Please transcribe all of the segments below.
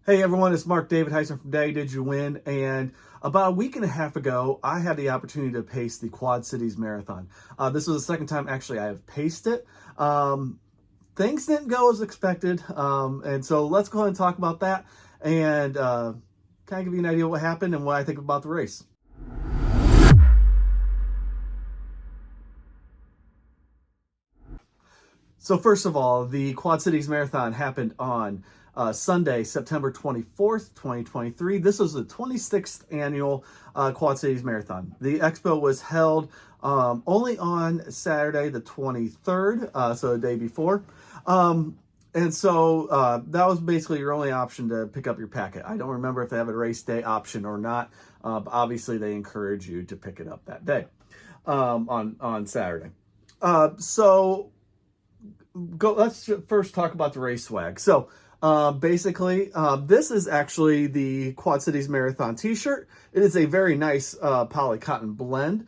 Hey everyone, it's Mark David Heisman from Daddy Did You Win? And about a week and a half ago, I had the opportunity to pace the Quad Cities Marathon. This was the second time actually I have paced it. Things didn't go as expected, and so let's go ahead and talk about that and kind of give you an idea of what happened and what I think about the race. So first of all, the Quad Cities Marathon happened on Sunday, September 24th, 2023. This was the 26th annual Quad Cities Marathon. The expo was held only on Saturday, the 23rd, so the day before. And so that was basically your only option to pick up your packet. I don't remember if they have a race day option or not. But obviously, they encourage you to pick it up that day on Saturday. Let's first talk about the race swag. So basically, this is actually the Quad Cities Marathon t-shirt. It is a very nice poly cotton blend.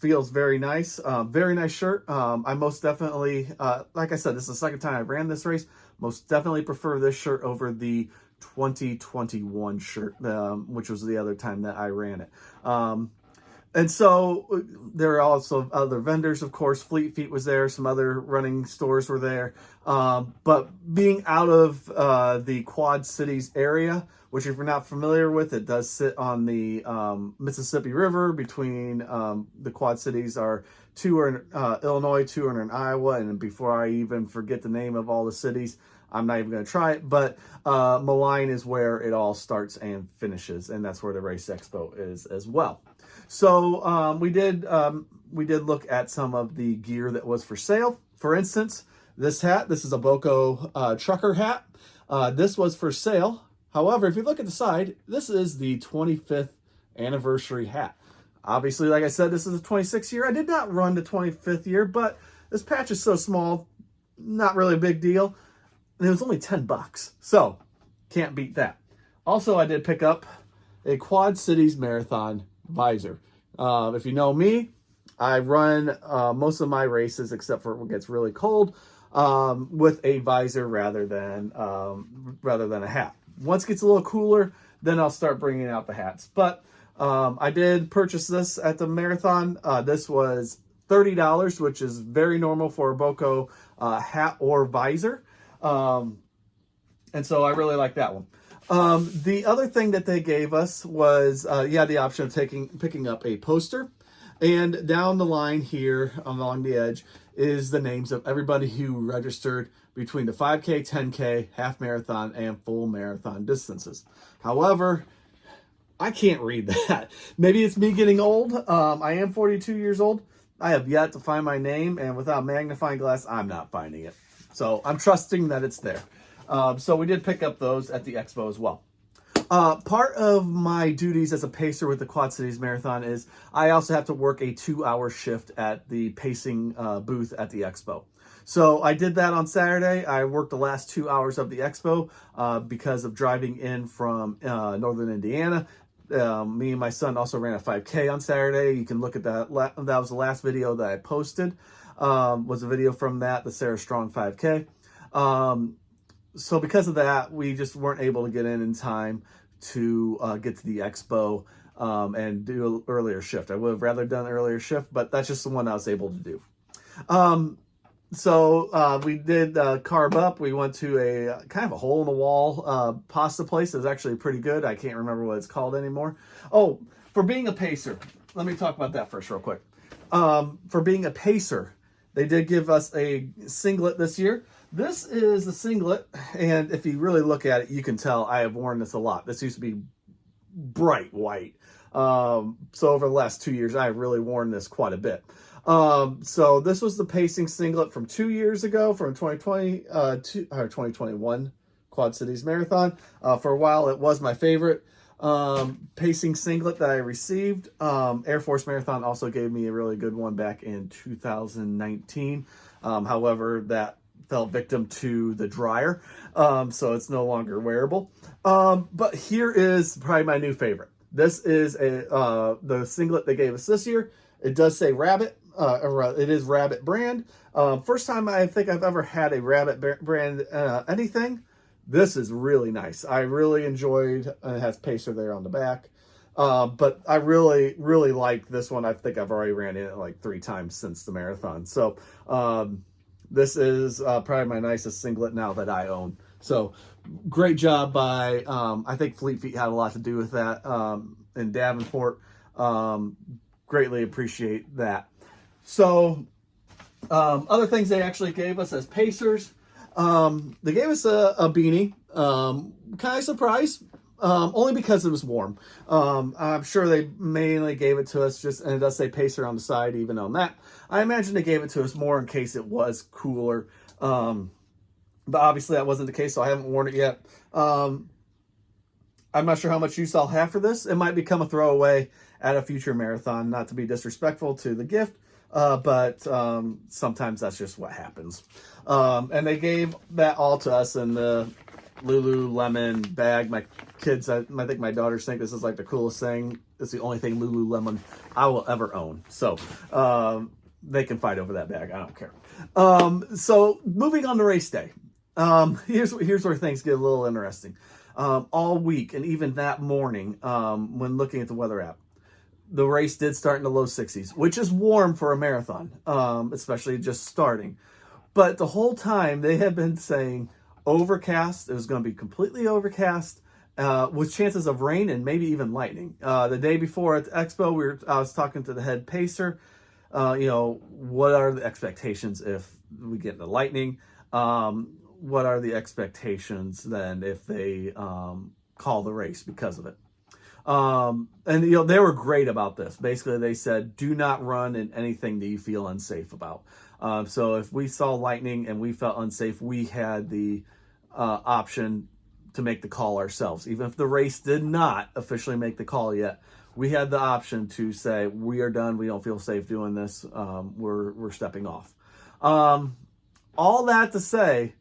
Feels very nice. Very nice shirt. I most definitely, like I said, this is the second time I ran this race. Most definitely prefer this shirt over the 2021 shirt, which was the other time that I ran it. And so there are also other vendors, of course. Fleet Feet was there. Some other running stores were there. But being out of the Quad Cities area, which if you're not familiar with, it does sit on the Mississippi River. Between the Quad Cities are two are in Illinois, two are in Iowa. And before I even forget the name of all the cities, I'm not even going to try it. But Moline is where it all starts and finishes. And that's where the Race Expo is as well. So we did look at some of the gear that was for sale. For instance, this is a Boco trucker hat. This was for sale. However, if you look at the side, this is the 25th anniversary hat. Obviously, like I said, this is the 26th year. I did not run the 25th year, but this patch is so small, not really a big deal. And it was only $10. So can't beat that. Also, I did pick up a Quad Cities Marathon visor. If you know me, I run most of my races, except for when it gets really cold, with a visor rather than a hat. Once it gets a little cooler, then I'll start bringing out the hats. But I did purchase this at the marathon. This was $30, which is very normal for a Boco hat or visor. And so I really like that one. The other thing that they gave us was, the option of picking up a poster. And down the line here along the edge is the names of everybody who registered between the 5K, 10K, half marathon, and full marathon distances. However, I can't read that. Maybe it's me getting old. I am 42 years old. I have yet to find my name, and without a magnifying glass, I'm not finding it. So I'm trusting that it's there. So we did pick up those at the expo as well. Part of my duties as a pacer with the Quad Cities Marathon is I also have to work a 2-hour shift at the pacing booth at the expo. So I did that on Saturday. I worked the last 2 hours of the expo because of driving in from northern Indiana. Me and my son also ran a 5K on Saturday. You can look at that. That was the last video that I posted. Was a video from that, the Sarah Strong 5K. So because of that, we just weren't able to get in time to get to the expo and do an earlier shift. I would have rather done an earlier shift, but that's just the one I was able to do. So we did carb up. We went to a kind of a hole-in-the-wall pasta place. It was actually pretty good. I can't remember what it's called anymore. Oh, for being a pacer, let me talk about that first real quick. For being a pacer, they did give us a singlet this year. This is the singlet, and if you really look at it, you can tell I have worn this a lot. This used to be bright white. So over the last 2 years, I have really worn this quite a bit. So this was the pacing singlet from 2 years ago, from 2021 Quad Cities Marathon. For a while, it was my favorite pacing singlet that I received. Air Force Marathon also gave me a really good one back in 2019. However, that fell victim to the dryer, so it's no longer wearable. But here is probably my new favorite. This is the singlet they gave us this year. It does say Rabbit. It is Rabbit brand. First time I think I've ever had a Rabbit brand anything. This is really nice. I really enjoyed, it has Pacer there on the back. But I really, really like this one. I think I've already ran it like 3 times since the marathon. So this is probably my nicest singlet now that I own. So great job by, I think Fleet Feet had a lot to do with that in Davenport. Greatly appreciate that. So other things they actually gave us as Pacers. They gave us a beanie. Kind of surprised. Only because it was warm. I'm sure they mainly gave it to us and it does say Pacer on the side, even on that. I imagine they gave it to us more in case it was cooler. But obviously that wasn't the case, so I haven't worn it yet. I'm not sure how much use I'll have for this. It might become a throwaway at a future marathon, not to be disrespectful to the gift, but sometimes that's just what happens. And they gave that all to us in the Lululemon bag. My kids, I think my daughters think this is like the coolest thing. It's the only thing Lululemon I will ever own. So they can fight over that bag. I don't care. So moving on to race day. Here's where things get a little interesting. All week and even that morning, when looking at the weather app, the race did start in the low 60s, which is warm for a marathon, especially just starting. But the whole time they had been saying overcast. It was going to be completely overcast with chances of rain and maybe even lightning. The day before at the expo, I was talking to the head pacer. What are the expectations if we get the lightning? What are the expectations then if they call the race because of it? And they were great about this. Basically, they said, do not run in anything that you feel unsafe about. So if we saw lightning and we felt unsafe, we had the option to make the call ourselves. Even if the race did not officially make the call yet, we had the option to say, we are done. We don't feel safe doing this. We're stepping off. All that to say,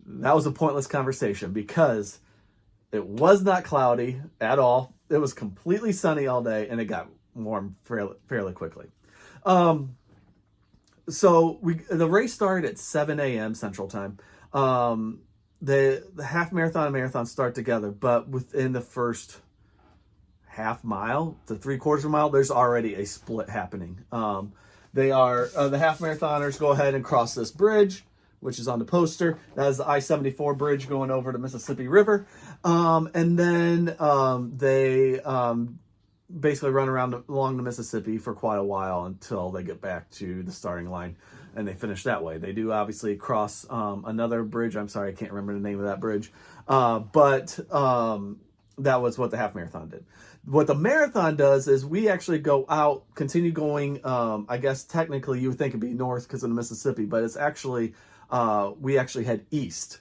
that was a pointless conversation because it was not cloudy at all. It was completely sunny all day, and it got warm fairly quickly. So the race started at 7 a.m. Central Time. The half marathon and marathon start together, but within the first half mile to 3/4 mile, there's already a split happening. The half marathoners go ahead and cross this bridge, which is on the poster. That is the I-74 bridge going over the Mississippi River. And then they basically run along the Mississippi for quite a while until they get back to the starting line and they finish that way. They do obviously cross another bridge. I'm sorry, I can't remember the name of that bridge. But that was what the half marathon did. What the marathon does is we actually go out, continue going, I guess technically you would think it'd be north because of the Mississippi, but it's actually, we actually head east.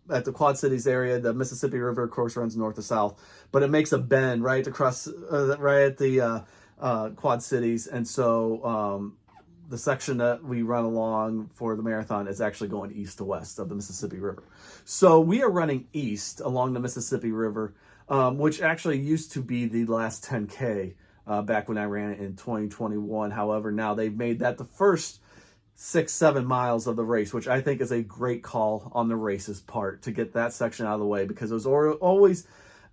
At the Quad Cities area, the Mississippi River, of course, runs north to south, but it makes a bend right across, right at the Quad Cities. And so the section that we run along for the marathon is actually going east to west of the Mississippi River. So we are running east along the Mississippi River, which actually used to be the last 10K back when I ran it in 2021. However, now they've made that the first 6-7 miles of the race, which I think is a great call on the race's part to get that section out of the way, because it was always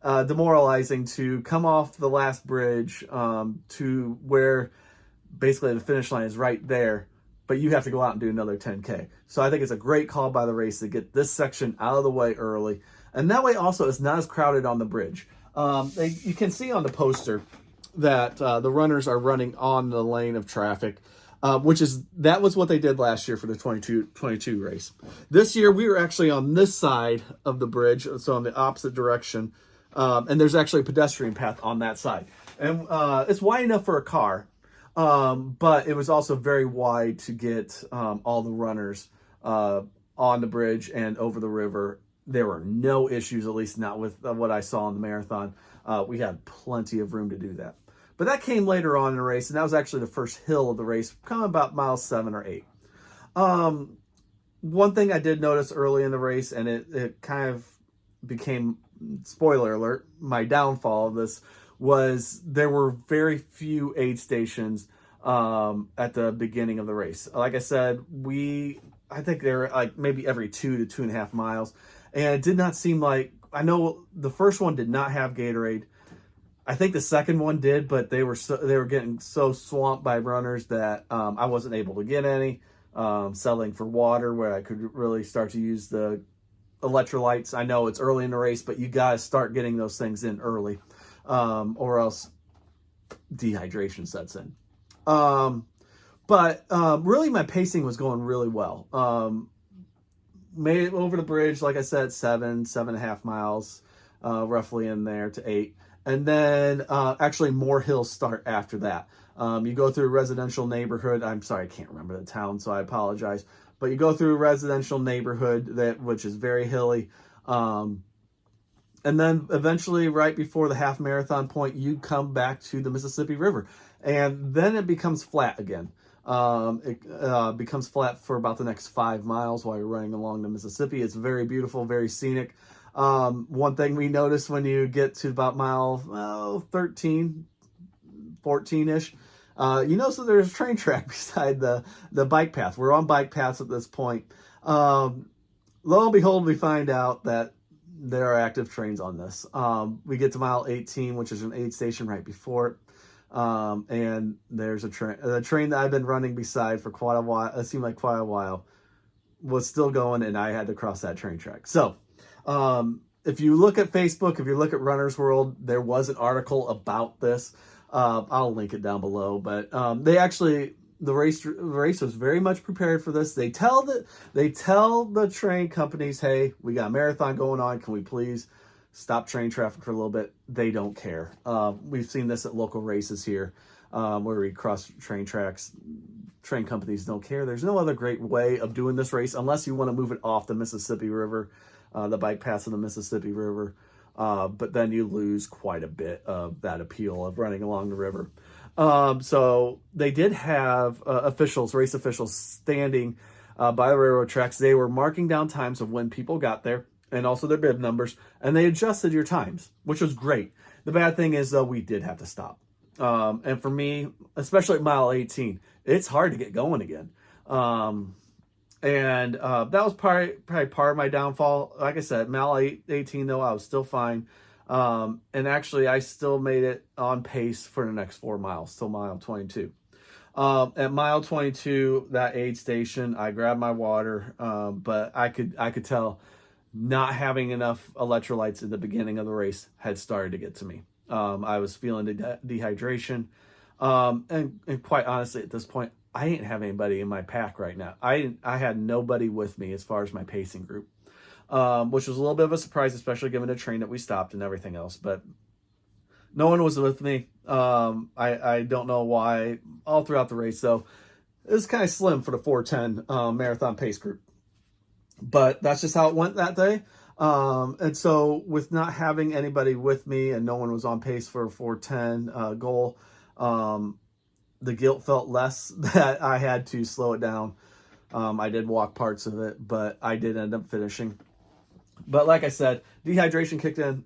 demoralizing to come off the last bridge to where basically the finish line is right there, but you have to go out and do another 10K. So I think it's a great call by the race to get this section out of the way early. And that way also it's not as crowded on the bridge. You can see on the poster that the runners are running on the lane of traffic. That was what they did last year for the 22 race. This year, we were actually on this side of the bridge, so on the opposite direction, and there's actually a pedestrian path on that side. And it's wide enough for a car, but it was also very wide to get all the runners on the bridge and over the river. There were no issues, at least not with what I saw in the marathon. We had plenty of room to do that. But that came later on in the race, and that was actually the first hill of the race, coming about mile 7 or 8. One thing I did notice early in the race, and it kind of became, spoiler alert, my downfall of this, was there were very few aid stations at the beginning of the race. Like I said, I think they were like maybe every 2 to 2.5 miles. And it did not seem like, I know the first one did not have Gatorade. I think the second one did, but they were getting so swamped by runners that I wasn't able to get any. Settling for water where I could really start to use the electrolytes. I know it's early in the race, but you guys start getting those things in early, or else dehydration sets in. But really my pacing was going really well. Made it over the bridge, like I said, 7.5 miles, roughly in there to 8. And then actually more hills start after that. You go through a residential neighborhood. I'm sorry, I can't remember the town, so I apologize. But you go through a residential neighborhood which is very hilly. And then eventually, right before the half marathon point, you come back to the Mississippi River. And then it becomes flat again. It becomes flat for about the next 5 miles while you're running along the Mississippi. It's very beautiful, very scenic. One thing we noticed when you get to about mile 13, 14-ish, you notice that there's a train track beside the bike path. We're on bike paths at this point. Lo and behold, we find out that there are active trains on this. We get to mile 18, which is an aid station right before it. And there's a train that I've been running beside for quite a while. It seemed like quite a while was still going, and I had to cross that train track. So, if you look at Facebook, if you look at Runner's World, there was an article about this. I'll link it down below, but, the race was very much prepared for this. They tell the train companies, hey, we got a marathon going on. Can we please stop train traffic for a little bit? They don't care. We've seen this at local races here, where we cross train tracks. Train companies don't care. There's no other great way of doing this race unless you want to move it off the Mississippi River, the bike paths of the Mississippi River. But then you lose quite a bit of that appeal of running along the river. So they did have race officials standing by the railroad tracks. They were marking down times of when people got there and also their bib numbers, and they adjusted your times, which was great. The bad thing is, though, we did have to stop. And for me, especially at mile 18, it's hard to get going again. And that was probably part of my downfall. Like I said, mile 18, though, I was still fine. And actually, I still made it on pace for the next 4 miles, till mile 22. At mile 22, that aid station, I grabbed my water, but I could tell not having enough electrolytes at the beginning of the race had started to get to me. I was feeling dehydration. And quite honestly, at this point, I didn't have anybody in my pack right now. I had nobody with me as far as my pacing group, which was a little bit of a surprise, especially given the train that we stopped and everything else. But no one was with me. I don't know why. All throughout the race, though, it was kind of slim for the 4:10 marathon pace group. But that's just how it went that day. And so with not having anybody with me and no one was on pace for a 4:10 goal, the guilt felt less that I had to slow it down. I did walk parts of it, but I did end up finishing. But like I said, dehydration kicked in.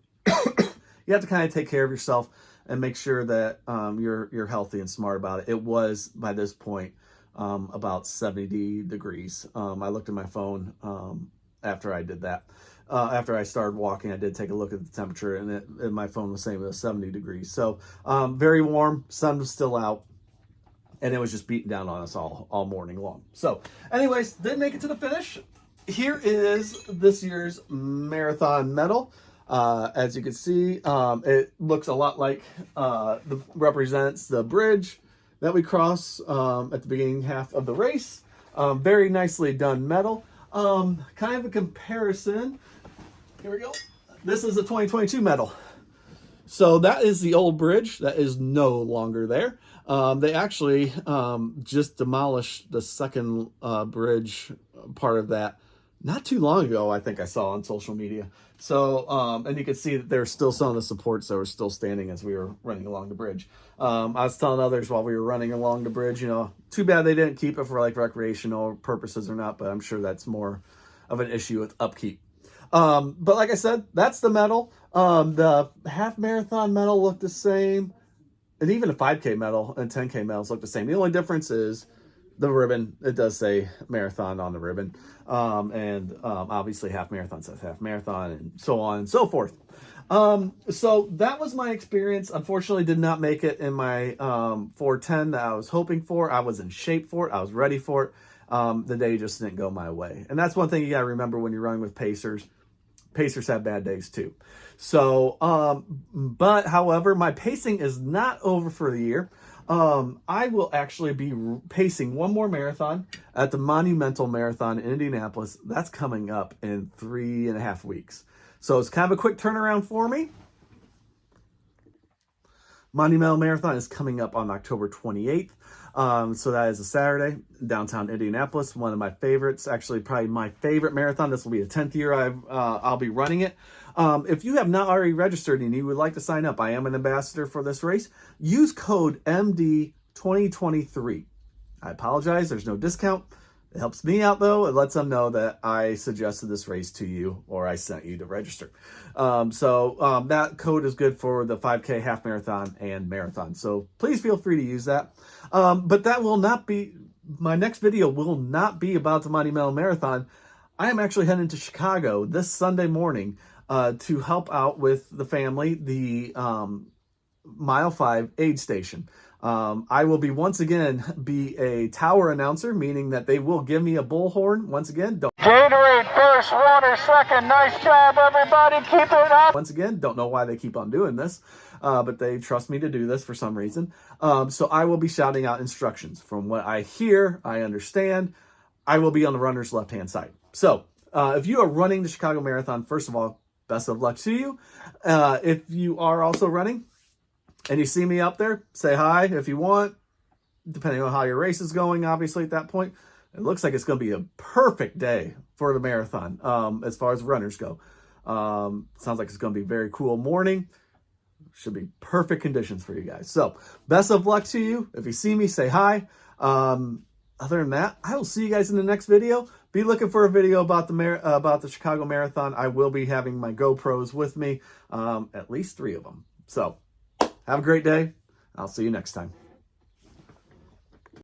You have to kind of take care of yourself and make sure that you're healthy and smart about it. It was, by this point, about 70 degrees. I looked at my phone after I did that. After I started walking, I did take a look at the temperature, and my phone was saying it was 70 degrees. So very warm, sun was still out, and it was just beating down on us all morning long. So anyways, did make it to the finish. Here is this year's marathon medal. As you can see, it looks a lot like represents the bridge that we cross at the beginning half of the race. Very nicely done medal. Kind of a comparison. Here we go. This is the 2022 medal. So that is the old bridge that is no longer there. They actually just demolished the second bridge part of that not too long ago, I think I saw on social media. So, and you can see that there's still some of the supports that were still standing as we were running along the bridge. I was telling others while we were running along the bridge, too bad they didn't keep it for like recreational purposes or not, but I'm sure that's more of an issue with upkeep. But like I said, that's the medal. The half marathon medal looked the same, and even the 5K medal and 10K medals look the same. The only difference is the ribbon, it does say marathon on the ribbon. Obviously half marathon says half marathon, and so on and so forth. So that was my experience. Unfortunately, did not make it in my 4:10 that I was hoping for. I was in shape for it. I was ready for it. The day just didn't go my way. And that's one thing you got to remember when you're running with pacers. Pacers have bad days too. So, but however, my pacing is not over for the year. I will actually be pacing one more marathon at the Monumental Marathon in Indianapolis. That's coming up in 3.5 weeks. So it's kind of a quick turnaround for me. Monumental Marathon is coming up on October 28th. So that is a Saturday, downtown Indianapolis, one of my favorites, actually probably my favorite marathon. This will be the 10th year I'll be running it. If you have not already registered and you would like to sign up, I am an ambassador for this race. Use code MD2023. I apologize, there's no discount. It helps me out though. It lets them know that I suggested this race to you or I sent you to register. That code is good for the 5K, half marathon, and marathon. So please feel free to use that. But that will not be, my next video will not be about the Monumental Marathon. I am actually heading to Chicago this Sunday morning to help out with the family, the Mile 5 aid station. I will be once again be a tower announcer, meaning that they will give me a bullhorn. Once again, Gatorade first, water second. Nice job, everybody. Keep it up. Once again, don't know why they keep on doing this, but they trust me to do this for some reason. So I will be shouting out instructions. From what I hear, I understand, I will be on the runner's left-hand side. So if you are running the Chicago Marathon, first of all, best of luck to you. If you are also running, and you see me up there, say hi if you want, depending on how your race is going, obviously, at that point. It looks like it's going to be a perfect day for the marathon as far as runners go. Sounds like it's going to be a very cool morning. Should be perfect conditions for you guys. So, best of luck to you. If you see me, say hi. Other than that, I will see you guys in the next video. Be looking for a video about the Chicago Marathon. I will be having my GoPros with me, at least 3 of them. So, have a great day. I'll see you next time.